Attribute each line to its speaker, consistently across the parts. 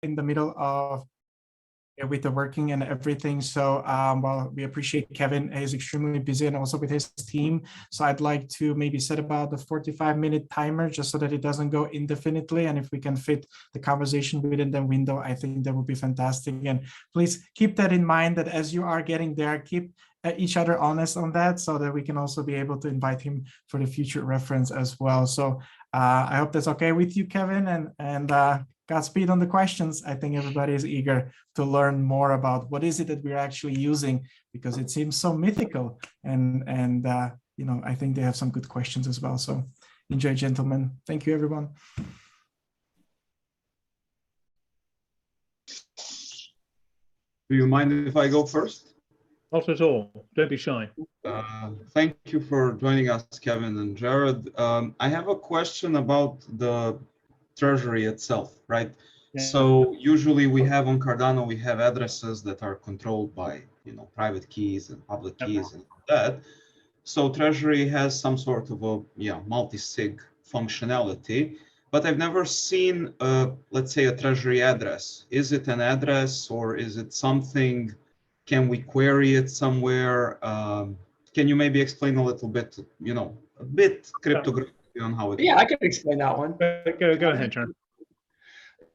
Speaker 1: in the middle of with the working and everything. So well, we appreciate Kevin. He's extremely busy and also with his team. So I'd like to maybe set about the 45-minute timer just so that it doesn't go indefinitely. And if we can fit the conversation within the window, I think that would be fantastic. And please keep that in mind, that as you are getting there, keep each other honest on that, so that we can also be able to invite him for the future reference as well. So I hope that's okay with you, Kevin, and Godspeed on the questions. I think everybody is eager to learn more about what is it that we're actually using, because it seems so mythical, and you know, I think they have some good questions as well. So enjoy, gentlemen. Thank you, everyone.
Speaker 2: Do you mind if I go first?
Speaker 3: Not at all. Don't be shy.
Speaker 2: Thank you for joining us, Kevin and Jared. I have a question about the Treasury itself, right? Yeah. So usually we have on Cardano, we have addresses that are controlled by, you know, private keys and public keys and that. So Treasury has some sort of a multi-sig functionality, but I've never seen, let's say, a Treasury address. Is it an address or is it something? Can we query it somewhere? Can you maybe explain a little bit, you know, a bit cryptographic on how it
Speaker 4: works? I can explain that one.
Speaker 3: Go ahead, John.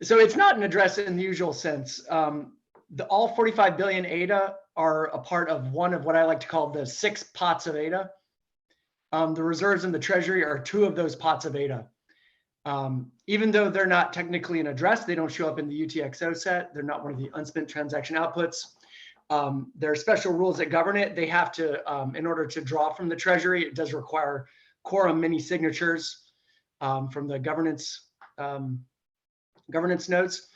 Speaker 4: So it's not an address in the usual sense. All 45 billion ADA are a part of one of what I like to call the 6 pots of ADA. The reserves in the Treasury are 2 of those pots of ADA. Even though they're not technically an address, they don't show up in the UTXO set. They're not one of the unspent transaction outputs. There are special rules that govern it. They have to, in order to draw from the Treasury, it does require quorum many signatures from the governance nodes.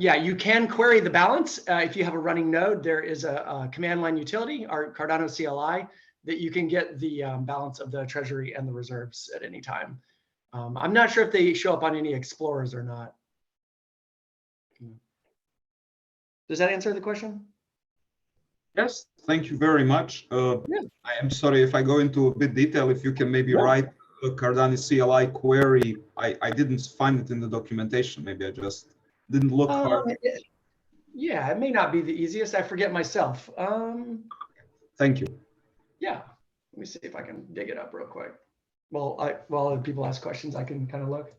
Speaker 4: Yeah, you can query the balance if you have a running node. There is a command line utility, our Cardano CLI, that you can get the balance of the Treasury and the reserves at any time. I'm not sure if they show up on any explorers or not. Does that answer the question?
Speaker 2: Yes, thank you very much. I am sorry if I go into a bit detail, if you can maybe write a Cardano CLI query. I didn't find it in the documentation. Maybe I just didn't look hard.
Speaker 4: Yeah, it may not be the easiest. I forget myself.
Speaker 2: Thank you.
Speaker 4: Yeah, let me see if I can dig it up real quick. Well, while other people ask questions, I can kind of look.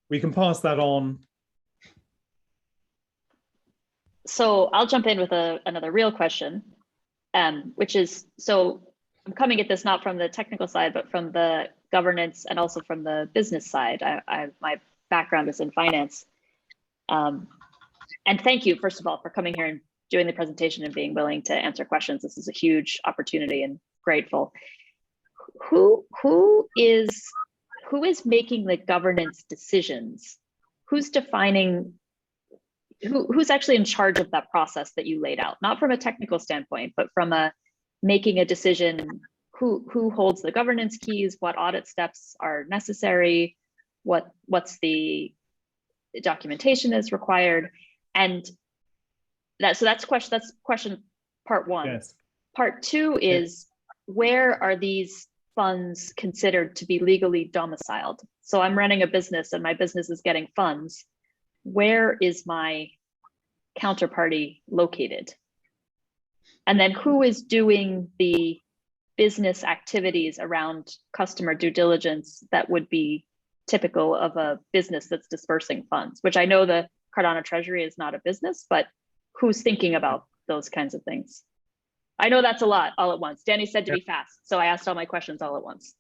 Speaker 3: We can pass that on.
Speaker 5: So I'll jump in with another real question, which is, so I'm coming at this not from the technical side, but from the governance and also from the business side. My background is in finance. And thank you, first of all, for coming here and doing the presentation and being willing to answer questions. This is a huge opportunity and grateful. Who is making the governance decisions? Who's defining, who's actually in charge of that process that you laid out? Not from a technical standpoint, but from making a decision, who holds the governance keys, what audit steps are necessary, what's the documentation is required. And that's question part 1. Yes. Part 2 is, where are these funds considered to be legally domiciled? So I'm running a business and my business is getting funds. Where is my counterparty located? And then who is doing the business activities around customer due diligence that would be typical of a business that's dispersing funds, which I know the Cardano Treasury is not a business, but who's thinking about those kinds of things? I know that's a lot all at once. Danny said to be fast, so I asked all my questions all at once.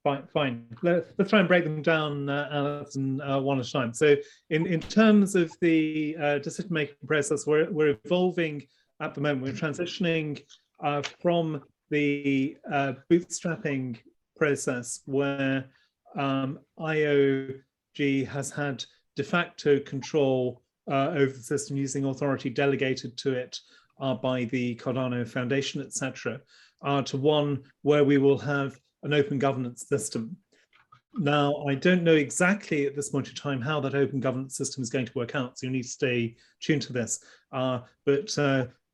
Speaker 3: Fine. Let's try and break them down, Allison, one at a time. So in terms of the decision-making process, we're evolving at the moment. We're transitioning from the bootstrapping process where IOG has had de facto control over the system using authority delegated to it by the Cardano Foundation, etc., to one where we will have an open governance system. Now, I don't know exactly at this point in time how that open governance system is going to work out, so you need to stay tuned to this. But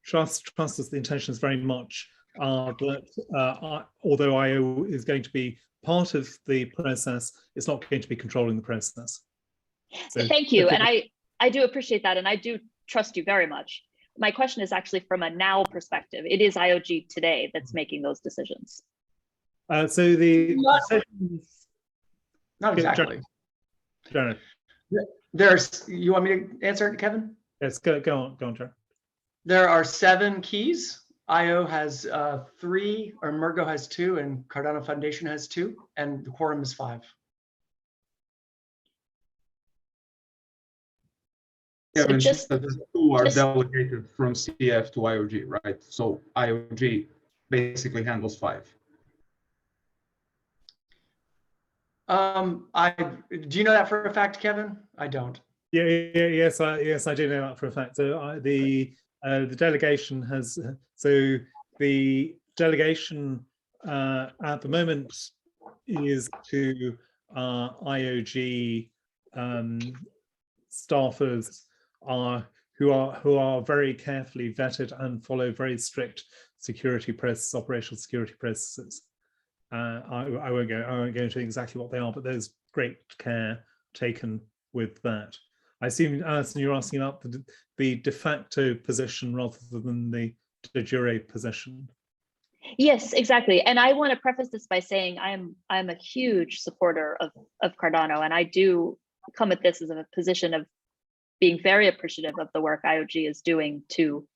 Speaker 3: trust us, the intention is very much that although IO is going to be part of the process. It's not going to be controlling the process. So,
Speaker 5: thank you. And I do appreciate that. And I do trust you very much. My question is actually from a now perspective. It is IOG today that's making those decisions.
Speaker 3: So the decisions,
Speaker 4: Not exactly.
Speaker 3: Jared.
Speaker 4: You want me to answer it, Kevin?
Speaker 3: Yes, go on, Jared.
Speaker 4: There are 7 keys. IO has 3, or Emurgo has 2, and Cardano Foundation has 2, and the quorum is 5.
Speaker 5: So
Speaker 2: Kevin,
Speaker 5: just,
Speaker 2: the 2 are delegated from CF to IOG, right? So IOG basically handles 5.
Speaker 4: Do you know that for a fact, Kevin? I don't.
Speaker 3: Yes, I do know that for a fact. So the delegation has, so the delegation at the moment is to IOG staffers who are very carefully vetted and follow very strict security processes, operational security processes. I won't go into exactly what they are, but there's great care taken with that. I assume, Allison, you're asking about the de facto position rather than the de jure position.
Speaker 5: yes, exactly. And I want to preface this by saying I'm a huge supporter of Cardano, and I do come at this as a position of being very appreciative of the work IOG is doing to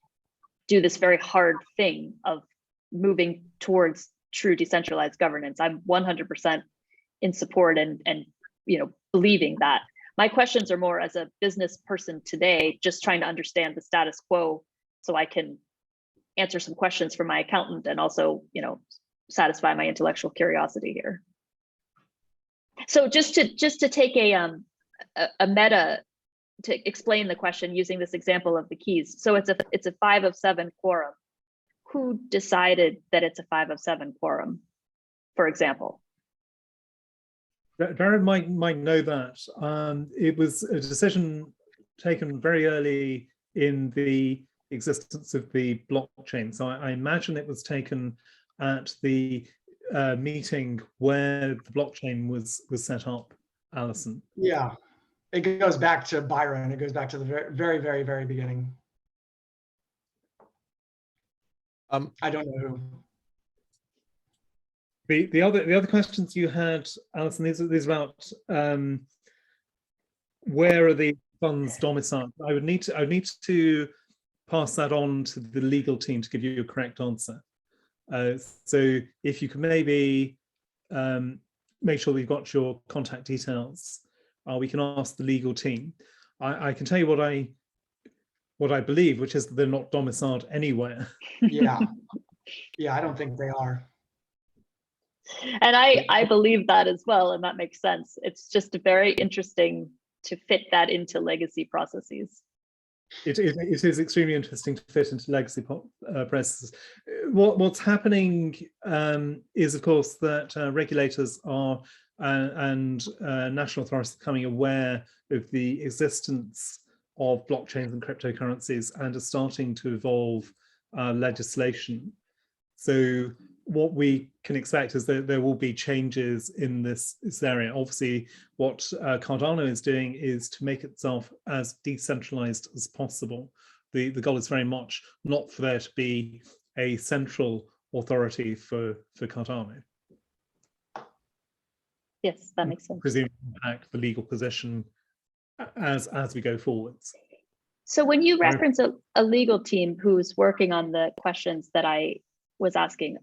Speaker 5: do this very hard thing of moving towards true decentralized governance. I'm 100% in support and believing that. My questions are more as a business person today, just trying to understand the status quo so I can answer some questions for my accountant and also, satisfy my intellectual curiosity here. So just to take a meta to explain the question using this example of the keys. So it's a 5 of 7 quorum. Who decided that it's a 5 of 7 quorum, for example?
Speaker 3: Jared might know that. It was a decision taken very early in the existence of the blockchain. So I imagine it was taken at the meeting where the blockchain was set up, Allison.
Speaker 4: Yeah, it goes back to Byron. It goes back to the very, very, very beginning. I don't know who.
Speaker 3: The other questions you had, Allison, these are about where are the funds domiciled? I would need to pass that on to the legal team to give you a correct answer. So if you could maybe make sure we've got your contact details, we can ask the legal team. I can tell you what I believe, which is that they're not domiciled anywhere.
Speaker 4: Yeah, I don't think they are.
Speaker 5: And I believe that as well, and that makes sense. It's just very interesting to fit that into legacy processes.
Speaker 3: It is extremely interesting to fit into legacy processes. What's happening is, of course, that regulators are and national authorities are becoming aware of the existence of blockchains and cryptocurrencies and are starting to evolve legislation. So what we can expect is that there will be changes in this area. Obviously, what Cardano is doing is to make itself as decentralized as possible. The goal is very much not for there to be a central authority for Cardano.
Speaker 5: Yes, that makes sense.
Speaker 3: Presumably impact the legal position as we go forwards.
Speaker 5: So when you reference a legal team who's working on the questions that I was asking,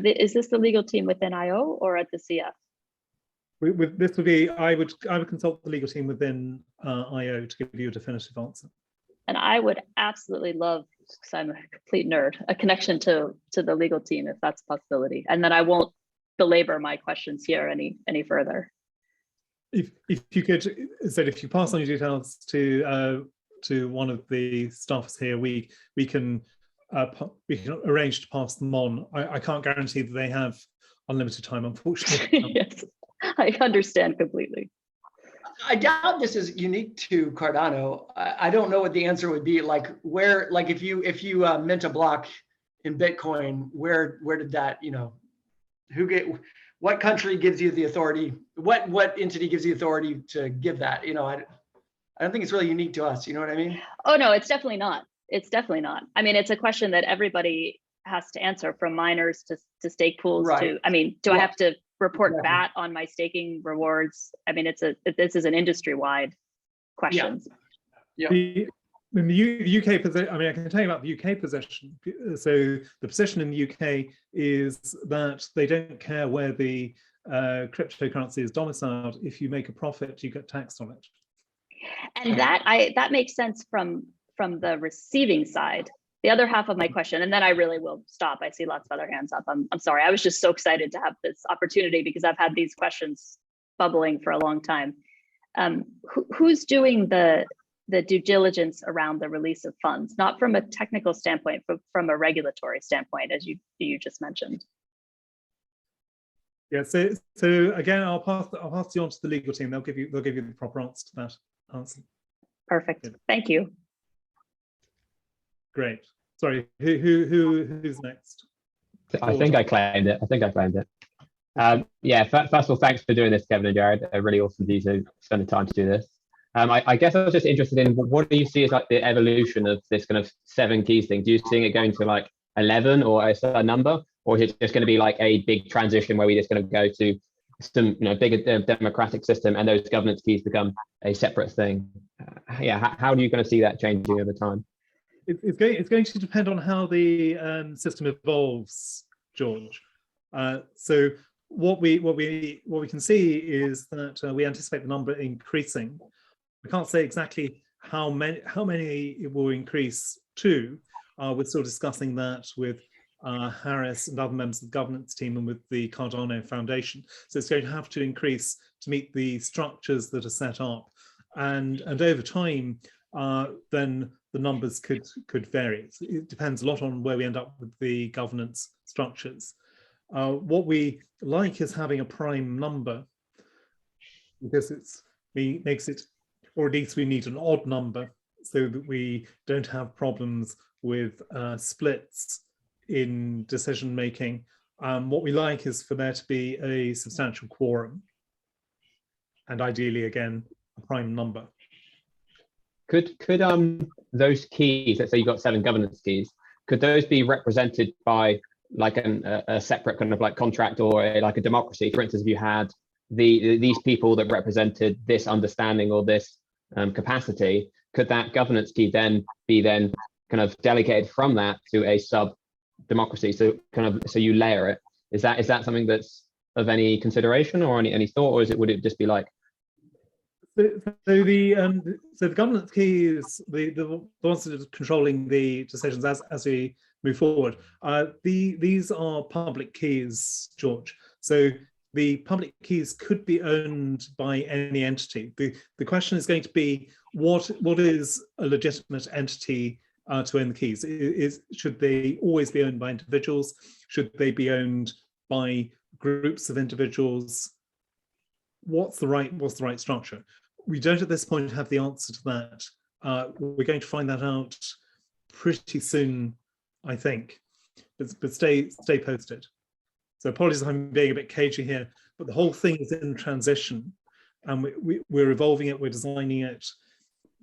Speaker 5: is this the legal team within IO or at the CF?
Speaker 3: This would be, I would consult the legal team within IO to give you a definitive answer.
Speaker 5: And I would absolutely love, because I'm a complete nerd, a connection to the legal team if that's a possibility. And then I won't belabor my questions here any further.
Speaker 3: If you could, if you pass on your details to one of the staffs here, we can arrange to pass them on. I can't guarantee that they have unlimited time, unfortunately.
Speaker 5: Yes, I understand completely.
Speaker 4: I doubt this is unique to Cardano. I don't know what the answer would be. Like where, like if you mint a block in Bitcoin, where did that, what country gives you the authority? What entity gives you authority to give that? You know, I don't think it's really unique to us. You know what I mean?
Speaker 5: Oh, no, it's definitely not. It's definitely not. I mean, it's a question that everybody has to answer, from miners to stake pools
Speaker 4: Right.
Speaker 5: to, I mean, do I
Speaker 4: Yeah.
Speaker 5: have to report
Speaker 4: Exactly.
Speaker 5: VAT on my staking rewards? I mean, this is an industry-wide question.
Speaker 4: Yeah.
Speaker 3: In the UK position, I mean, I can tell you about the UK position. So the position in the UK is that they don't care where the cryptocurrency is domiciled. If you make a profit, you get taxed on it.
Speaker 5: And that makes sense from the receiving side. The other half of my question, and then I really will stop. I see lots of other hands up. I'm sorry. I was just so excited to have this opportunity because I've had these questions bubbling for a long time. Who's doing the due diligence around the release of funds, not from a technical standpoint, but from a regulatory standpoint, as you just mentioned?
Speaker 3: Yeah. So again, I'll pass you on to the legal team. They'll give you the proper answer to that answer.
Speaker 5: Perfect. Thank you.
Speaker 3: Great. Sorry. Who's next?
Speaker 6: I think I claimed it. Yeah. First of all, thanks for doing this, Kevin and Jared. Really awesome of you to spend the time to do this. I guess I was just interested in, what do you see as like the evolution of this kind of 7 keys thing? Do you see it going to like 11 or a certain number, or is it just going to be like a big transition where we're just going to go to some bigger democratic system and those governance keys become a separate thing? Yeah, how are you going to see that changing over time?
Speaker 3: It's going to depend on how the system evolves, George. So what we can see is that we anticipate the number increasing. We can't say exactly how many it will increase to. We're still discussing that with Harris and other members of the governance team and with the Cardano Foundation. So it's going to have to increase to meet the structures that are set up, and over time, then the numbers could vary. It depends a lot on where we end up with the governance structures. What we like is having a prime number, because it makes it, or at least we need an odd number so that we don't have problems with splits in decision making. What we like is for there to be a substantial quorum, and ideally, again, a prime number.
Speaker 6: Could those keys, let's say you've got 7 governance keys, could those be represented by like a separate kind of like contract or like a democracy? For instance, if you had these people that represented this understanding or this capacity, could that governance key then be kind of delegated from that to a sub democracy? So you layer it. Is that something that's of any consideration or any thought, or would it just be like?
Speaker 3: So the governance keys, the ones that are controlling the decisions as we move forward, these are public keys, George. So the public keys could be owned by any entity. The question is going to be, what is a legitimate entity to own the keys? Should they always be owned by individuals? Should they be owned by groups of individuals? What's the right structure? We don't at this point have the answer to that. We're going to find that out pretty soon, I think. But stay posted. So apologies if I'm being a bit cagey here, but the whole thing is in transition, and we're evolving it, we're designing it.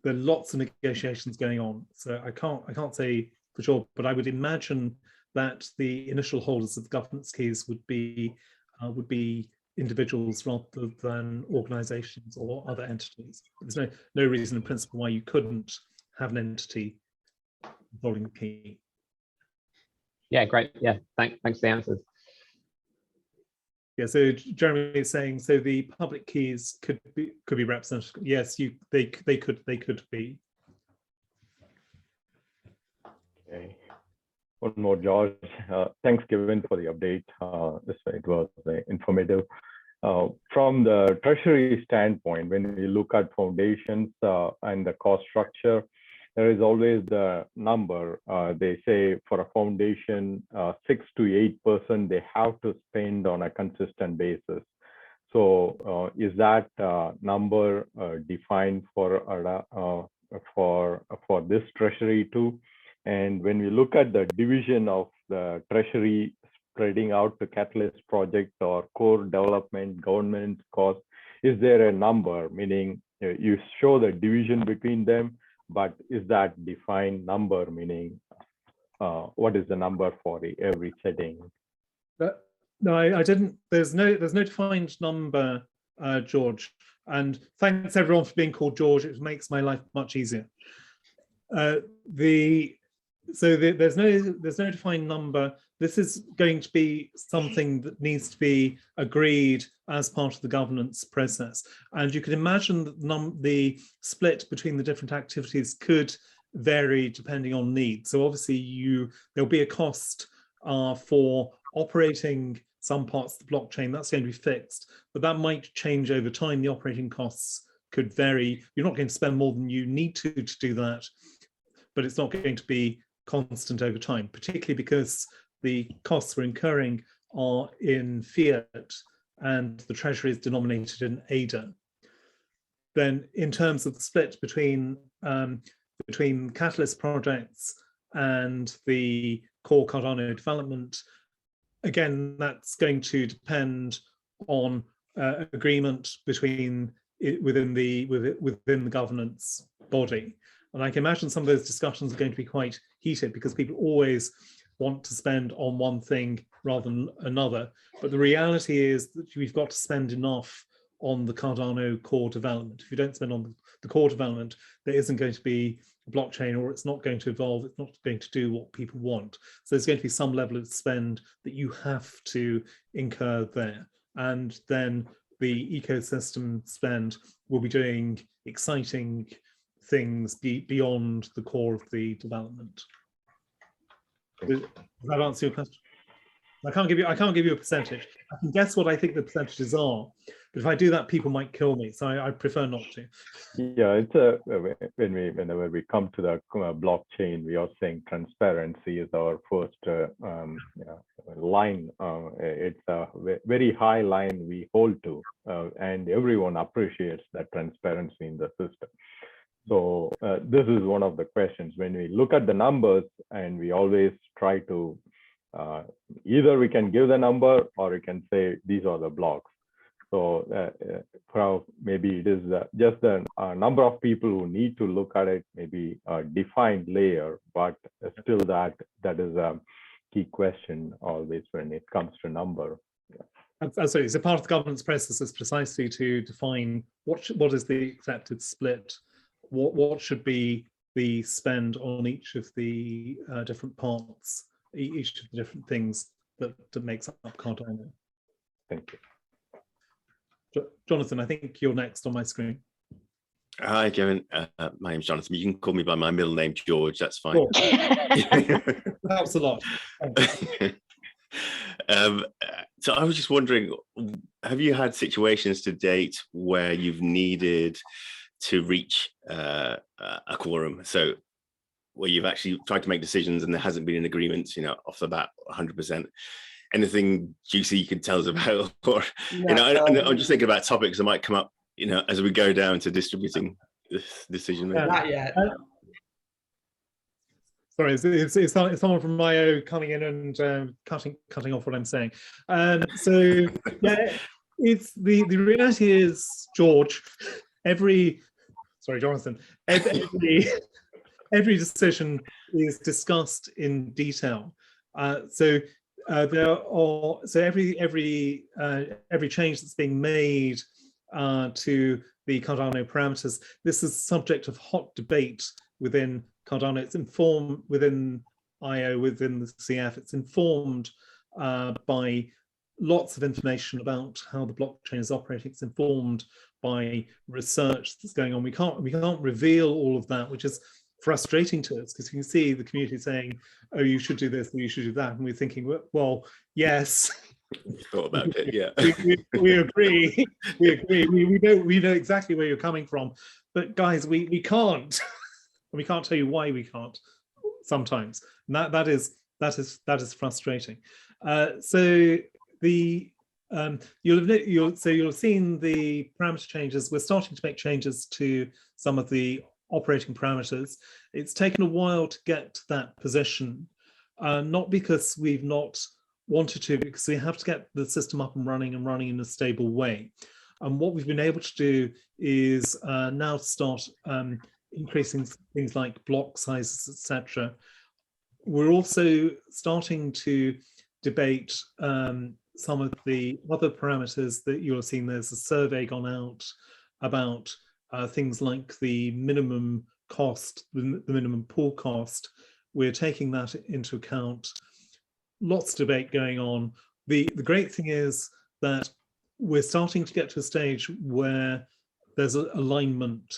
Speaker 3: There are lots of negotiations going on. So I can't say for sure, but I would imagine that the initial holders of the governance keys would be individuals rather than organizations or other entities. There's no reason in principle why you couldn't have an entity holding the key.
Speaker 6: Yeah, great. Yeah, thanks for the answers.
Speaker 3: Yeah, so Jeremy is saying, so the public keys could be represented. Yes, they could be.
Speaker 7: Okay. One more, George. Thanks, Kevin, for the update. It was informative. From the Treasury standpoint, when we look at foundations and the cost structure, there is always the number. They say for a foundation, 6 to 8% they have to spend on a consistent basis. So is that number defined for this Treasury too? And when we look at the division of the Treasury spreading out to catalyst projects or core development, government costs? Is there a number, meaning you show the division between them, but is that defined number, meaning what is the number for every setting?
Speaker 3: No, I didn't. There's no defined number, George. And thanks everyone for being called George. It makes my life much easier. There's no defined number. This is going to be something that needs to be agreed as part of the governance process. And you can imagine that the split between the different activities could vary depending on need. So obviously there'll be a cost for operating some parts of the blockchain. That's going to be fixed, but that might change over time. The operating costs could vary. You're not going to spend more than you need to do that, but it's not going to be constant over time, particularly because the costs we're incurring are in fiat and the treasury is denominated in ADA. Then in terms of the split between catalyst projects and the core Cardano development, again, that's going to depend on agreement within the governance body. And I can imagine some of those discussions are going to be quite heated because people always want to spend on one thing rather than another. But the reality is that we've got to spend enough on the Cardano core development. If you don't spend on the core development, there isn't going to be a blockchain, or it's not going to evolve, it's not going to do what people want. So there's going to be some level of spend that you have to incur there. And then the ecosystem spend will be doing exciting things beyond the core of the development. Does that answer your question? I can't give you a percentage. I can guess what I think the percentages are, but if I do that, people might kill me. So I prefer not to.
Speaker 7: Yeah, it's whenever we come to the blockchain, we are saying transparency is our first line. It's a very high line we hold to, and everyone appreciates that transparency in the system. So this is one of the questions when we look at the numbers, and we always try to either we can give the number or we can say these are the blocks. So maybe it is just the number of people who need to look at it, maybe a defined layer, but still that is a key question always when it comes to number.
Speaker 3: Absolutely. So part of the governance process is precisely to define what is the accepted split, what should be the spend on each of the different parts, each of the different things that makes up Cardano.
Speaker 7: Thank you.
Speaker 3: Jonathan, I think you're next on my screen.
Speaker 8: Hi, Kevin. My name's Jonathan. You can call me by my middle name, George. That's fine.
Speaker 3: Cool. Helps a lot.
Speaker 8: So I was just wondering, have you had situations to date where you've needed to reach a quorum? So where you've actually tried to make decisions and there hasn't been an agreement, off the bat, 100%. Anything juicy you can tell us about? Or, I'm just thinking about topics that might come up, as we go down to distributing this decision making.
Speaker 4: Not yet.
Speaker 3: Sorry, it's someone from IO coming in and cutting off what I'm saying. So yeah, it's the reality is, George, Jonathan, every decision is discussed in detail. Every change that's being made to the Cardano parameters, this is subject of hot debate within Cardano. It's informed within IO, within the CF. It's informed by lots of information about how the blockchain is operating. It's informed by research that's going on. We can't reveal all of that, which is frustrating to us, because you can see the community saying, "Oh, you should do this, or you should do that," and we're thinking, "Well, yes."
Speaker 8: Thought about it, yeah.
Speaker 3: we agree. We know exactly where you're coming from, but guys, we can't. We can't tell you why we can't sometimes, and that is frustrating. So you'll have seen the parameter changes. We're starting to make changes to some of the operating parameters. It's taken a while to get to that position, not because we've not wanted to, because we have to get the system up and running in a stable way. And what we've been able to do is now start increasing things like block sizes, etc. We're also starting to debate some of the other parameters that you'll have seen. There's a survey gone out about things like the minimum cost, the minimum pool cost. We're taking that into account. Lots of debate going on. The great thing is that we're starting to get to a stage where there's an alignment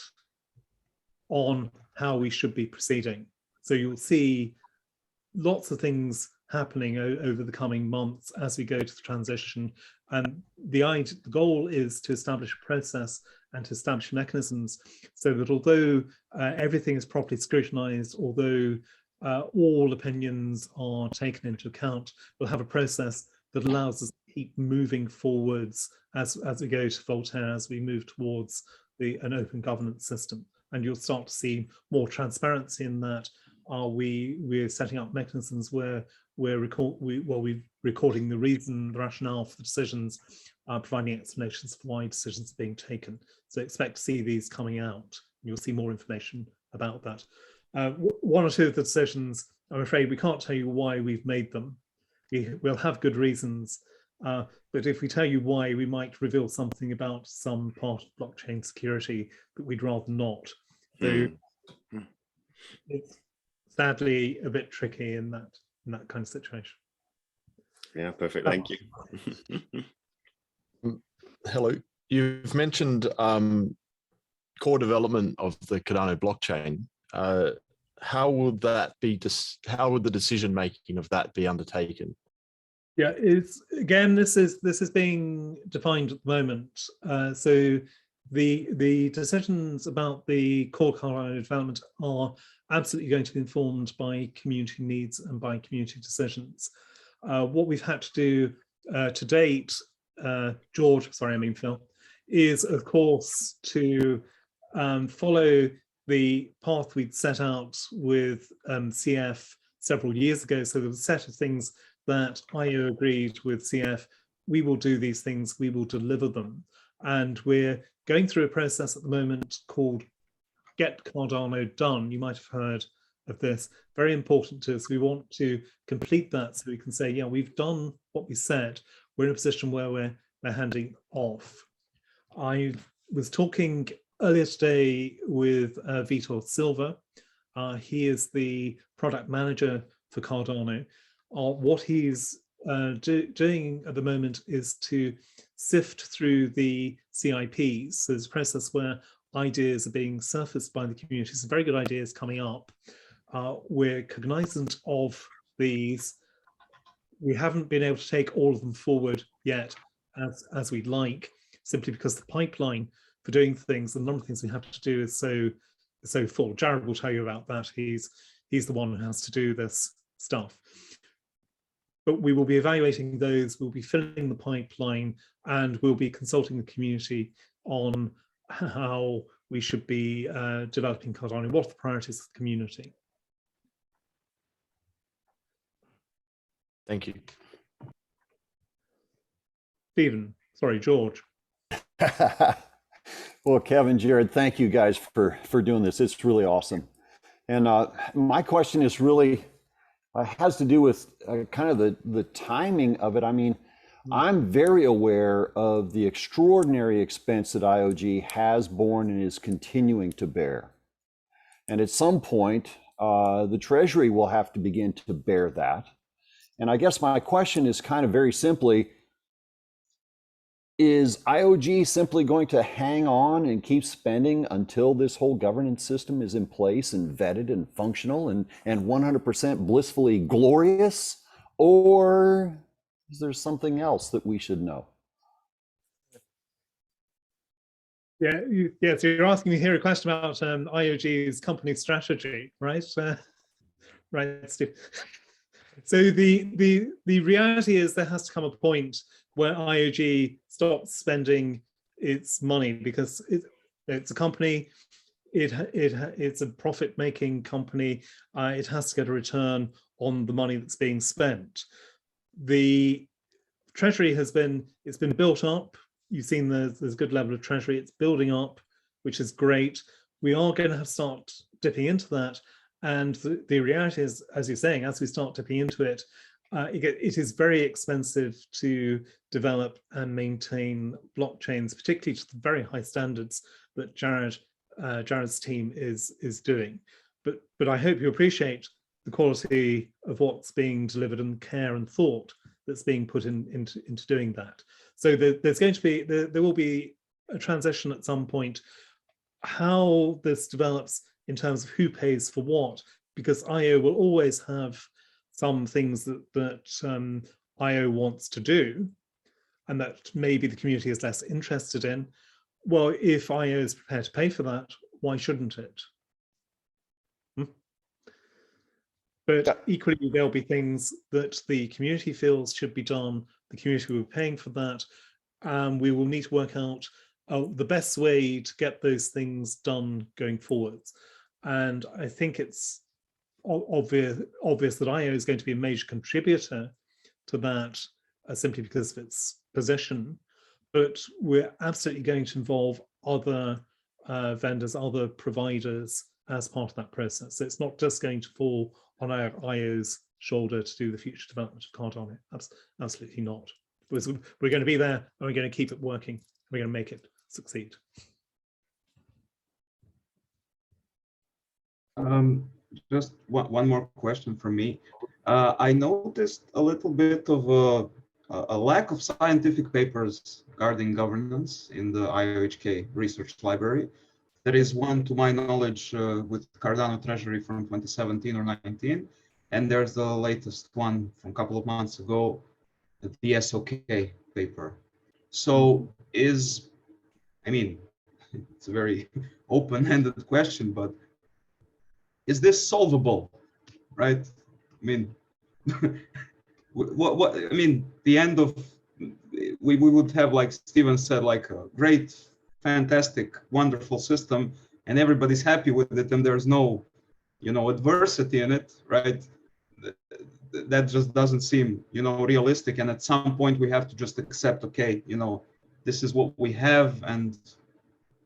Speaker 3: on how we should be proceeding. So you'll see lots of things happening over the coming months as we go to the transition. And the goal is to establish a process and to establish mechanisms so that although everything is properly scrutinized, although all opinions are taken into account, we'll have a process that allows us to keep moving forwards as we go to Voltaire, as we move towards an open governance system. And you'll start to see more transparency in that. We're setting up mechanisms where we're recording the reason, the rationale for the decisions, providing explanations for why decisions are being taken. So expect to see these coming out. You'll see more information about that. One or two of the decisions, I'm afraid we can't tell you why we've made them. We'll have good reasons, but if we tell you why, we might reveal something about some part of blockchain security that we'd rather not. So it's sadly a bit tricky in that kind of situation.
Speaker 8: Yeah, perfect. Thank you.
Speaker 9: Hello. You've mentioned core development of the Cardano blockchain. How would that be? How would the decision making of that be undertaken?
Speaker 3: Yeah, again, this is being defined at the moment. So the decisions about the core Cardano development are absolutely going to be informed by community needs and by community decisions. What we've had to do to date, Phil, is of course to follow the path we'd set out with CF several years ago. So there was a set of things that IO agreed with CF. We will do these things, we will deliver them. And we're going through a process at the moment called Get Cardano Done. You might have heard of this. Very important to us. We want to complete that so we can say, yeah, we've done what we said. We're in a position where we're handing off. I was talking earlier today with Vitor Silva. He is the product manager for Cardano. What he's doing at the moment is to sift through the CIPs. So there's a process where ideas are being surfaced by the community. Some very good ideas coming up. We're cognizant of these. We haven't been able to take all of them forward yet as we'd like, simply because the pipeline for doing things, the number of things we have to do is so full. Jared will tell you about that. He's the one who has to do this stuff. But we will be evaluating those, we'll be filling the pipeline, and we'll be consulting the community on how we should be developing Cardano. What are the priorities of the community?
Speaker 9: Thank you.
Speaker 3: Stephen, sorry, George.
Speaker 10: Well, Kevin, Jared, thank you guys for doing this. It's really awesome. And my question is really has to do with kind of the timing of it. I mean, I'm very aware of the extraordinary expense that IOG has borne and is continuing to bear. And at some point, the Treasury will have to begin to bear that. And I guess my question is kind of very simply, is IOG simply going to hang on and keep spending until this whole governance system is in place and vetted and functional and 100% blissfully glorious? Or is there something else that we should know?
Speaker 3: Yeah, so you're asking me here a question about IOG's company strategy, right? Right, Steve. So the reality is there has to come a point where IOG stops spending its money, because it's a company, it's a profit-making company. It has to get a return on the money that's being spent. the Treasury it's been built up. You've seen there's a good level of Treasury. It's building up, which is great. We are going to have to start dipping into that. And the reality is, as you're saying, as we start dipping into it, it is very expensive to develop and maintain blockchains, particularly to the very high standards that Jared's team is doing. But I hope you appreciate the quality of what's being delivered and care and thought that's being put into doing that. So there's going to be there will be a transition at some point. How this develops in terms of who pays for what, because IO will always have some things that IO wants to do, and that maybe the community is less interested in. Well, if IO is prepared to pay for that, why shouldn't it? But equally, there'll be things that the community feels should be done. The community will be paying for that. We will need to work out the best way to get those things done going forwards. And I think it's obvious that IO is going to be a major contributor to that simply because of its position. But we're absolutely going to involve other vendors, other providers as part of that process. So it's not just going to fall on our IO's shoulder to do the future development of Cardano. Absolutely not. We're going to be there and we're going to keep it working. We're going to make it succeed.
Speaker 2: Just one more question from me. I noticed a little bit of a lack of scientific papers regarding governance in the IOHK research library. There is one, to my knowledge, with Cardano Treasury from 2017 or 19, and there's the latest one from a couple of months ago, the SOK paper. So I mean, it's a very open-ended question, but is this solvable, right? I mean, I mean, the end of, we would have, like Steven said, like a great, fantastic, wonderful system, and everybody's happy with it, and there's no, adversity in it, right? That just doesn't seem, realistic. And at some point we have to just accept, okay, this is what we have, and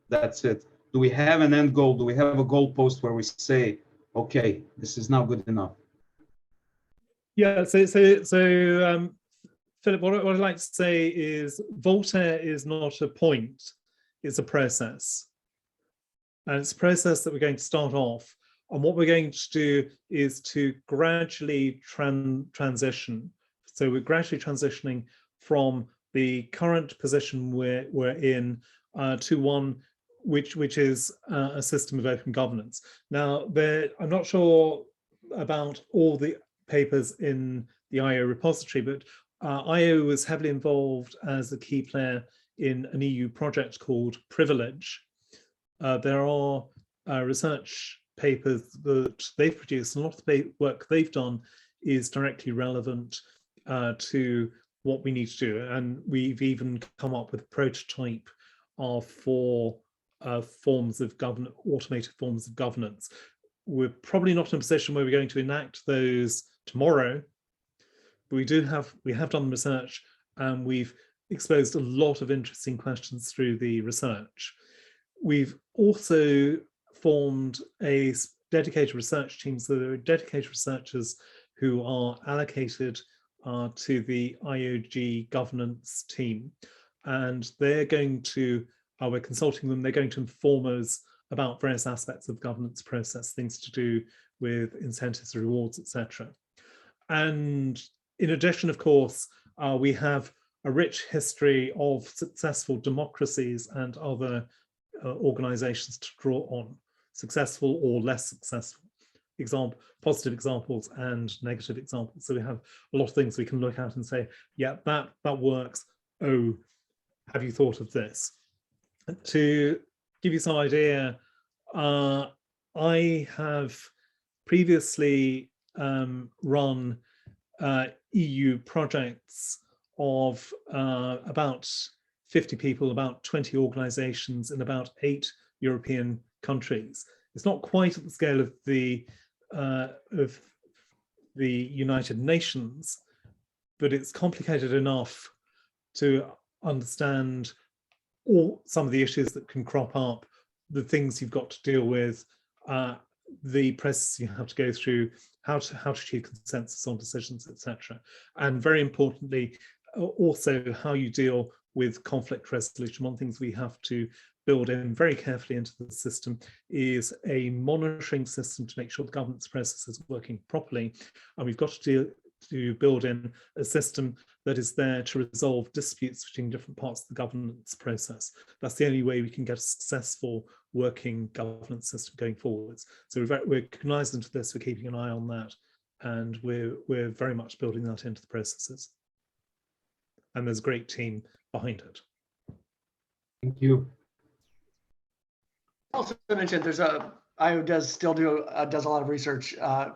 Speaker 2: that's it. Do we have an end goal? Do we have a goalpost where we say, okay, this is now good enough?
Speaker 3: Yeah, so Philip, what I'd like to say is Voltaire is not a point, it's a process. And it's a process that we're going to start off. And what we're going to do is to gradually transition. So we're gradually transitioning from the current position we're in to one which is a system of open governance. Now, I'm not sure about all the papers in the IO repository, but IO was heavily involved as a key player in an EU project called PRIViLEDGE. There are research papers that they've produced, and a lot of the work they've done is directly relevant to what we need to do. And we've even come up with a prototype for forms of governance, automated forms of governance. We're probably not in a position where we're going to enact those tomorrow, but we have done research, and we've exposed a lot of interesting questions through the research. We've also formed a dedicated research team, so there are dedicated researchers who are allocated to the IOG governance team, and they're going to, we're consulting them, they're going to inform us about various aspects of governance process, things to do with incentives, rewards, etc. And in addition, of course, we have a rich history of successful democracies and other organizations to draw on, successful or less successful, positive examples and negative examples. So we have a lot of things we can look at and say, yeah, that works. Oh, have you thought of this? To give you some idea, I have previously run EU projects of about 50 people, about 20 organizations in about 8 European countries. It's not quite at the scale of the United Nations, but it's complicated enough to understand some of the issues that can crop up, the things you've got to deal with, the process you have to go through, how to achieve consensus on decisions, etc. And very importantly, also how you deal with conflict resolution. One of the things we have to build in very carefully into the system is a monitoring system to make sure the governance process is working properly. And we've got to build in a system that is there to resolve disputes between different parts of the governance process. That's the only way we can get a successful working governance system going forwards. So we're cognizant of this, we're keeping an eye on that, and we're very much building that into the processes. And there's a great team behind it.
Speaker 2: Thank you.
Speaker 4: Also mentioned IO does still does a lot of research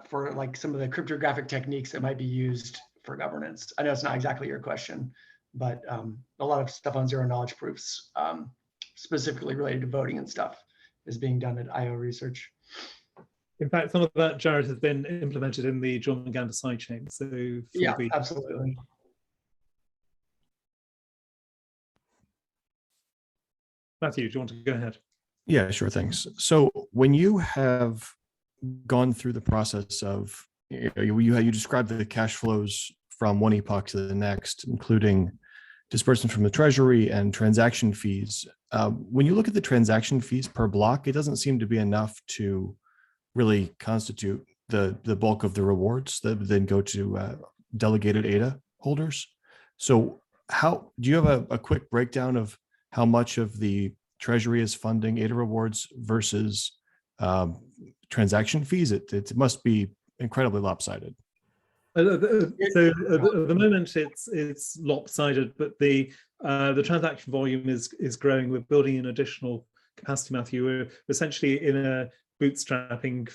Speaker 4: for like some of the cryptographic techniques that might be used for governance. I know it's not exactly your question, but a lot of stuff on zero knowledge proofs, specifically related to voting and stuff, is being done at IO research.
Speaker 3: In fact, some of that, Jared, has been implemented in the Jordan-Gander sidechain. So
Speaker 4: yeah, absolutely.
Speaker 3: Matthew, do you want to go ahead?
Speaker 11: Yeah, sure. Thanks. So when you have gone through the process of, you described the cash flows from one epoch to the next, including disbursement from the Treasury and transaction fees. When you look at the transaction fees per block, it doesn't seem to be enough to really constitute the bulk of the rewards that then go to delegated ADA holders. So how do you have a quick breakdown of how much of the Treasury is funding ADA rewards versus transaction fees? It must be incredibly lopsided.
Speaker 3: So at the moment it's lopsided, but the transaction volume is growing. We're building an additional capacity, Matthew. We're essentially in a bootstrapping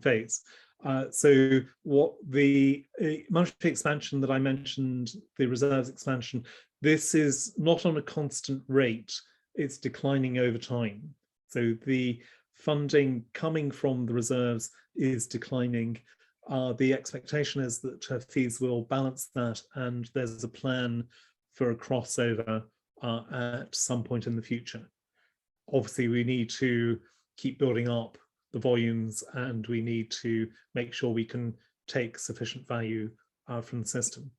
Speaker 3: phase. So what the monetary expansion that I mentioned, the reserves expansion, this is not on a constant rate. It's declining over time. So the funding coming from the reserves is declining. The expectation is that fees will balance that, and there's a plan for a crossover at some point in the future. Obviously, we need to keep building up the volumes, and we need to make sure we can take sufficient value from the system.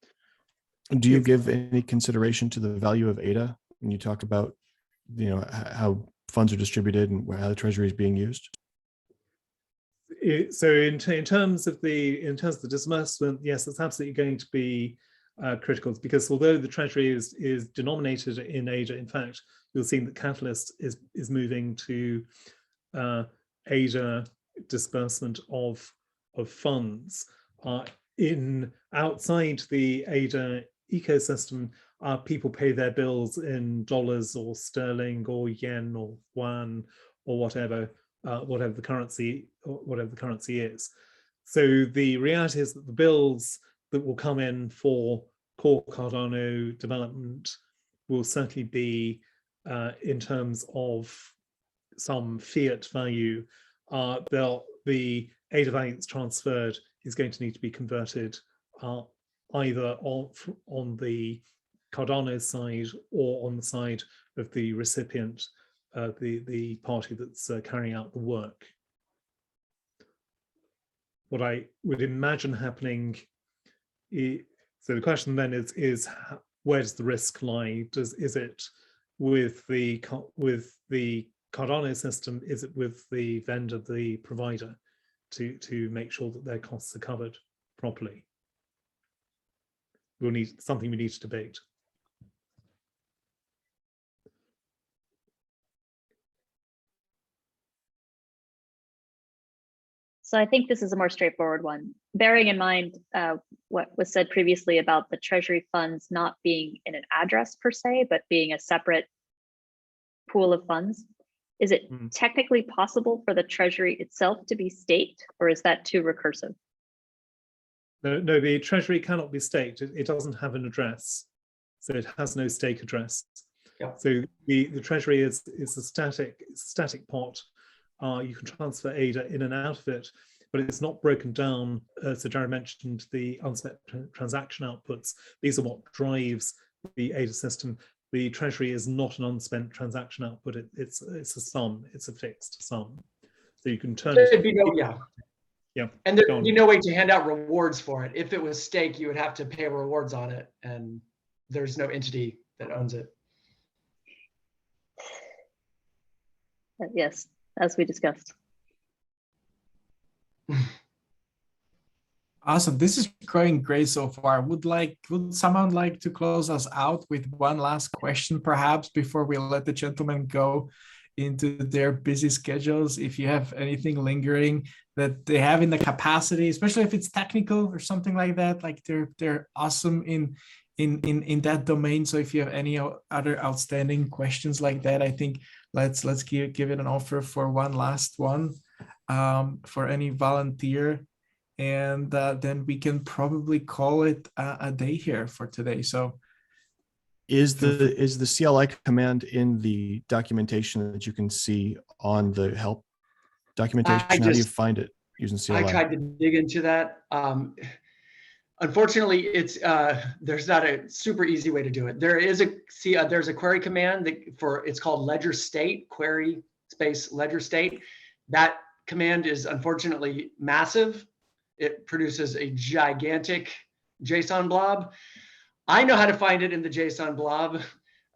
Speaker 11: Do you give any consideration to the value of ADA when you talk about, how funds are distributed and how the Treasury is being used?
Speaker 3: So in terms of the disbursement, yes, it's absolutely going to be critical, because although the Treasury is denominated in ADA, in fact, you'll see that Catalyst is moving to ADA disbursement of funds. Outside the ADA ecosystem, people pay their bills in dollars or sterling or yen or yuan or whatever the currency is. So the reality is that the bills that will come in for core Cardano development will certainly be in terms of some fiat value. The ADA value that's transferred is going to need to be converted either on the Cardano side or on the side of the recipient, the party that's carrying out the work. What I would imagine happening so the question then is where does the risk lie? Is it with the Cardano system? Is it with the vendor, the provider, to make sure that their costs are covered properly? We'll need something we need to debate.
Speaker 5: So I think this is a more straightforward one. Bearing in mind what was said previously about the Treasury funds not being in an address per se, but being a separate pool of funds, is it technically possible for the Treasury itself to be staked, or is that too recursive?
Speaker 3: No, the Treasury cannot be staked. It doesn't have an address, so it has no stake address.
Speaker 4: Yeah.
Speaker 3: So the Treasury is a static pot. You can transfer ADA in and out of it. but it's not broken down. So Jared mentioned the unspent transaction outputs. These are what drives the ADA system. The Treasury is not an unspent transaction output. It's a sum. It's a fixed sum. So you can turn it.
Speaker 4: There'd be no, yeah.
Speaker 3: Yeah.
Speaker 4: And there'd be no way to hand out rewards for it. If it was stake, you would have to pay rewards on it, and there's no entity that owns it.
Speaker 5: Yes, as we discussed.
Speaker 1: Awesome. This is going great so far. Would someone like to close us out with one last question, perhaps, before we let the gentlemen go into their busy schedules? If you have anything lingering that they have in the capacity, especially if it's technical or something like that, like they're awesome in that domain. So if you have any other outstanding questions like that, I think let's give it an offer for one last one for any volunteer, and then we can probably call it a day here for today. So
Speaker 11: is the CLI command in the documentation that you can see on the help documentation? How do you find it using CLI?
Speaker 4: I tried to dig into that. Unfortunately, it's there's not a super easy way to do it. There's a query command it's called ledger state, query space ledger state. That command is unfortunately massive. It produces a gigantic JSON blob. I know how to find it in the JSON blob.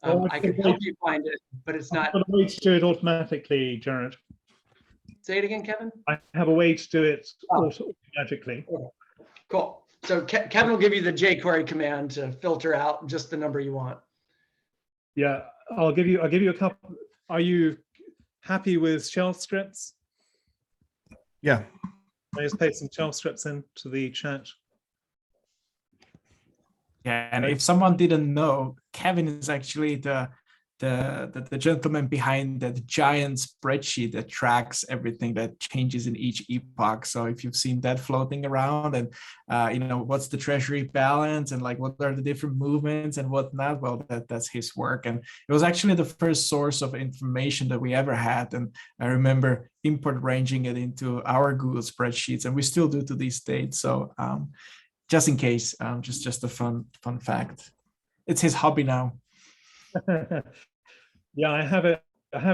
Speaker 4: I can help you find it, but it's not.
Speaker 3: I have a way to do it automatically, Jared.
Speaker 4: Say it again, Kevin.
Speaker 3: I have a way to do it automatically.
Speaker 4: Cool. So Kevin will give you the jQuery command to filter out just the number you want.
Speaker 3: Yeah, I'll give you a couple. Are you happy with shell scripts?
Speaker 11: Yeah.
Speaker 3: I just paste some shell scripts into the chat.
Speaker 1: Yeah, and if someone didn't know, Kevin is actually the gentleman behind the giant spreadsheet that tracks everything that changes in each epoch. So if you've seen that floating around, and what's the treasury balance, and like what are the different movements and whatnot, well, that's his work. And it was actually the first source of information that we ever had. And I remember import ranging it into our Google spreadsheets, and we still do to this date. So just in case, just a fun fact. It's his hobby now.
Speaker 3: Yeah, I have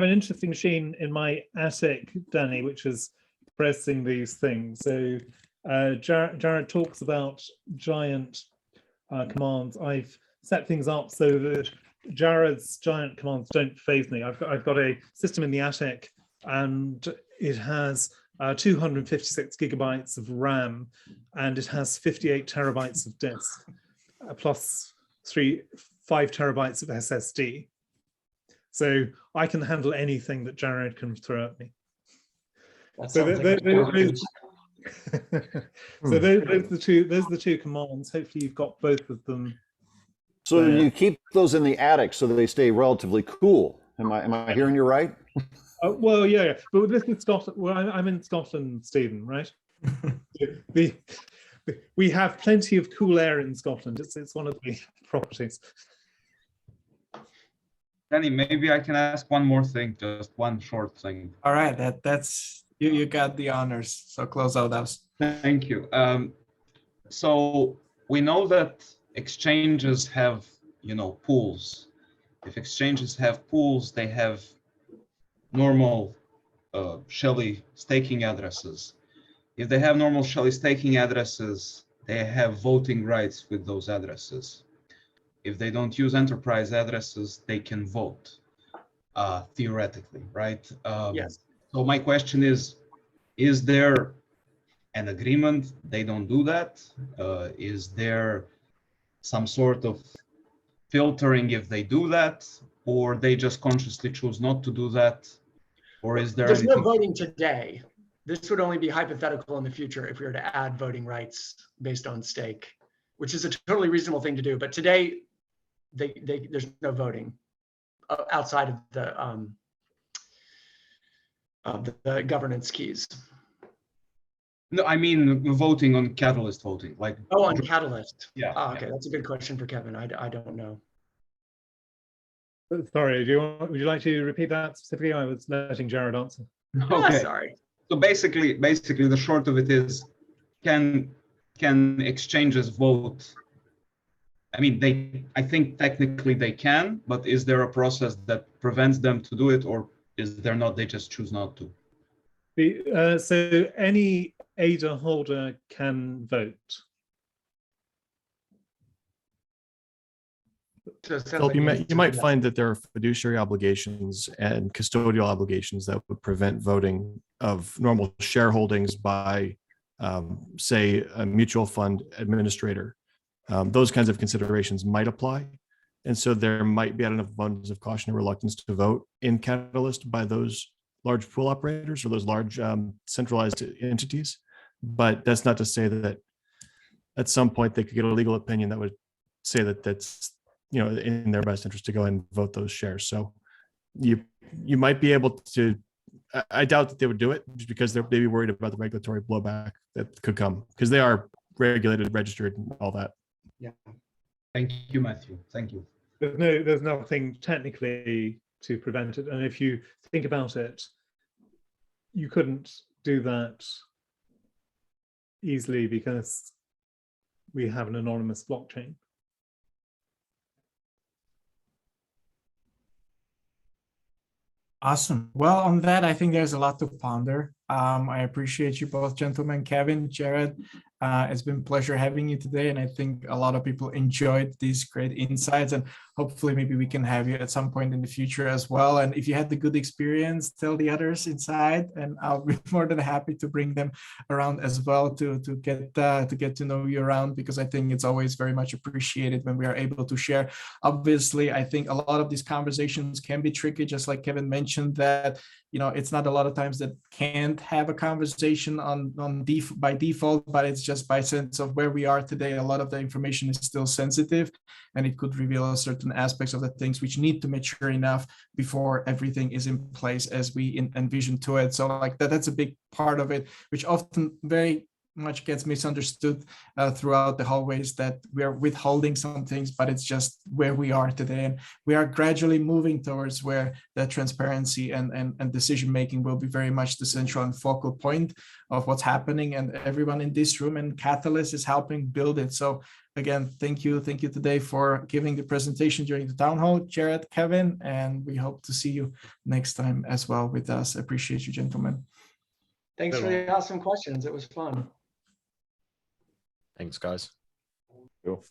Speaker 3: an interesting machine in my attic, Danny, which is pressing these things. So Jared talks about giant commands. I've set things up so that Jared's giant commands don't faze me. I've got a system in the attic, and it has 256 gigabytes of RAM, and it has 58 terabytes of disk, plus 5 terabytes of SSD. So I can handle anything that Jared can throw at me. So those are the two commands. Hopefully you've got both of them.
Speaker 10: So you keep those in the attic so that they stay relatively cool. Am I hearing you right?
Speaker 3: Well, yeah, but this is Scotland. Well, I'm in Scotland, Stephen, right? We have plenty of cool air in Scotland. It's one of the properties.
Speaker 2: Danny, maybe I can ask one more thing, just one short thing.
Speaker 1: All right, that's you got the honors. So close out us.
Speaker 2: Thank you. So we know that exchanges have, pools. If exchanges have pools, they have normal Shelley staking addresses. If they have normal Shelley staking addresses, they have voting rights with those addresses. If they don't use enterprise addresses, they can vote, theoretically, right?
Speaker 4: Yes.
Speaker 2: So my question is there an agreement they don't do that? Is there some sort of filtering if they do that, or they just consciously choose not to do that? Or is there
Speaker 4: There's
Speaker 2: anything?
Speaker 4: no voting today. This would only be hypothetical in the future if we were to add voting rights based on stake, which is a totally reasonable thing to do. But today, there's no voting outside of the governance keys.
Speaker 2: No, I mean voting on Catalyst voting, like.
Speaker 4: Oh, on Catalyst.
Speaker 2: Yeah.
Speaker 4: Oh, okay, that's a good question for Kevin. I don't know.
Speaker 3: Sorry, would you like to repeat that specifically? I was letting Jared answer.
Speaker 4: Oh,
Speaker 2: Okay.
Speaker 4: sorry.
Speaker 2: So basically, the short of it is, can exchanges vote? I mean, I think technically they can, but is there a process that prevents them to do it, or is there not? They just choose not to.
Speaker 3: So any ADA holder can vote.
Speaker 11: Philip, you might find that there are fiduciary obligations and custodial obligations that would prevent voting of normal shareholdings by, say, a mutual fund administrator. Those kinds of considerations might apply. And so there might be an abundance of caution and reluctance to vote in Catalyst by those large pool operators or those large centralized entities. But that's not to say that at some point they could get a legal opinion that would say that that's, you know, in their best interest to go and vote those shares. So you might be able to, I doubt that they would do it just because they're maybe worried about the regulatory blowback that could come, because they are regulated, registered, and all that.
Speaker 2: Yeah. Thank you, Matthew. Thank you.
Speaker 3: There's nothing technically to prevent it. And if you think about it, you couldn't do that easily because we have an anonymous blockchain.
Speaker 1: Awesome. Well, on that, I think there's a lot to ponder. I appreciate you both, gentlemen, Kevin, Jared. It's been a pleasure having you today, and I think a lot of people enjoyed these great insights, and hopefully maybe we can have you at some point in the future as well. And if you had the good experience, tell the others inside, and I'll be more than happy to bring them around as well to get to know you around, because I think it's always very much appreciated when we are able to share. Obviously, I think a lot of these conversations can be tricky, just like Kevin mentioned, that it's not a lot of times that can't have a conversation by default, but it's just by sense of where we are today. A lot of the information is still sensitive, and it could reveal certain aspects of the things which need to mature enough before everything is in place as we envision to it. So like that's a big part of it, which often very much gets misunderstood throughout the hallways, that we are withholding some things, but it's just where we are today. And we are gradually moving towards where the transparency and decision making will be very much the central and focal point of what's happening. And everyone in this room and Catalyst is helping build it. So again, thank you today for giving the presentation during the town hall, Jared, Kevin, and we hope to see you next time as well with us. I appreciate you, gentlemen.
Speaker 4: Thanks for the awesome questions. It was fun.
Speaker 9: Thanks, guys.
Speaker 7: Cool.